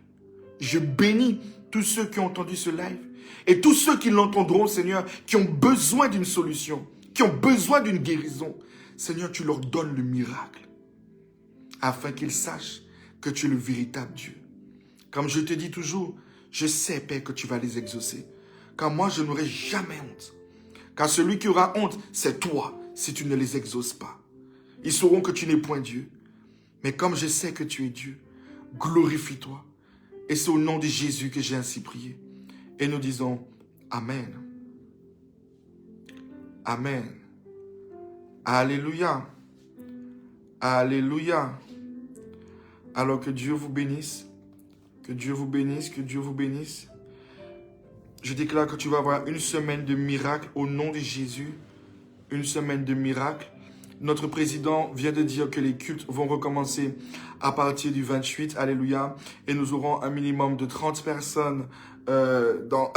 Je bénis tous ceux qui ont entendu ce live et tous ceux qui l'entendront, Seigneur, qui ont besoin d'une solution, qui ont besoin d'une guérison. Seigneur, tu leur donnes le miracle afin qu'ils sachent que tu es le véritable Dieu. Comme je te dis toujours, je sais, Père, que tu vas les exaucer. Car moi, je n'aurai jamais honte. Car celui qui aura honte, c'est toi, si tu ne les exauces pas. Ils sauront que tu n'es point Dieu. Mais comme je sais que tu es Dieu, glorifie-toi. Et c'est au nom de Jésus que j'ai ainsi prié. Et nous disons Amen. Amen. Alléluia. Alléluia. Alors que Dieu vous bénisse. Que Dieu vous bénisse. Que Dieu vous bénisse. Je déclare que tu vas avoir une semaine de miracles au nom de Jésus. Une semaine de miracles. Notre président vient de dire que les cultes vont recommencer à partir du 28. Alléluia. Et nous aurons un minimum de 30 personnes dans,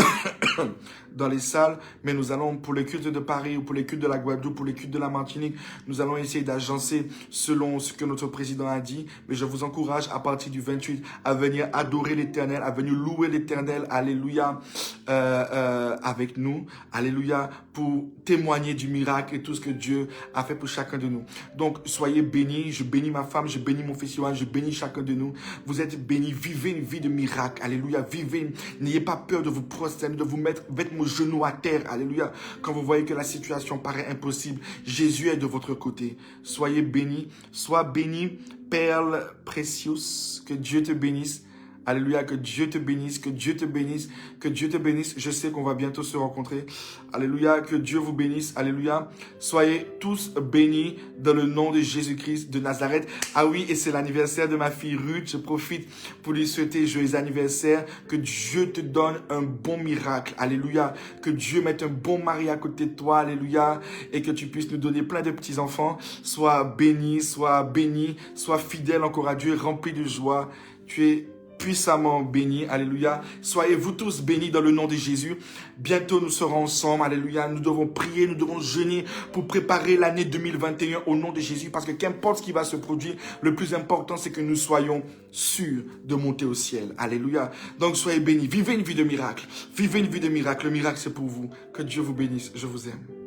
dans les salles. Mais nous allons, pour les cultes de Paris ou pour les cultes de la Guadeloupe, pour les cultes de la Martinique, nous allons essayer d'agencer selon ce que notre président a dit. Mais je vous encourage à partir du 28 à venir adorer l'Éternel, à venir louer l'Éternel. Alléluia. Avec nous. Alléluia. Pour témoigner du miracle et tout ce que Dieu a fait pour chacun de nous. Donc, soyez bénis. Je bénis ma femme, je bénis mon fils Yohan, je bénis chacun de nous. Vous êtes bénis. Vivez une vie de miracle. Alléluia. Vivez. N'ayez pas peur de vous prosterner, de vous mettre vos genoux à terre. Alléluia. Quand vous voyez que la situation paraît impossible, Jésus est de votre côté. Soyez bénis. Sois béni, perle précieuse. Que Dieu te bénisse. Alléluia, que Dieu te bénisse, que Dieu te bénisse, que Dieu te bénisse. Je sais qu'on va bientôt se rencontrer. Alléluia, que Dieu vous bénisse. Alléluia. Soyez tous bénis dans le nom de Jésus-Christ de Nazareth. Ah oui, et c'est l'anniversaire de ma fille Ruth. Je profite pour lui souhaiter joyeux anniversaire. Que Dieu te donne un bon miracle. Alléluia. Que Dieu mette un bon mari à côté de toi. Alléluia. Et que tu puisses nous donner plein de petits-enfants. Sois béni, sois fidèle encore à Dieu, rempli de joie. Tu es puissamment bénis, alléluia. Soyez vous tous bénis dans le nom de Jésus. Bientôt nous serons ensemble, alléluia. Nous devons prier, nous devons jeûner pour préparer l'année 2021 au nom de Jésus, parce que qu'importe ce qui va se produire, le plus important c'est que nous soyons sûrs de monter au ciel, alléluia. Donc soyez bénis, vivez une vie de miracle, vivez une vie de miracle. Le miracle c'est pour vous. Que Dieu vous bénisse, je vous aime.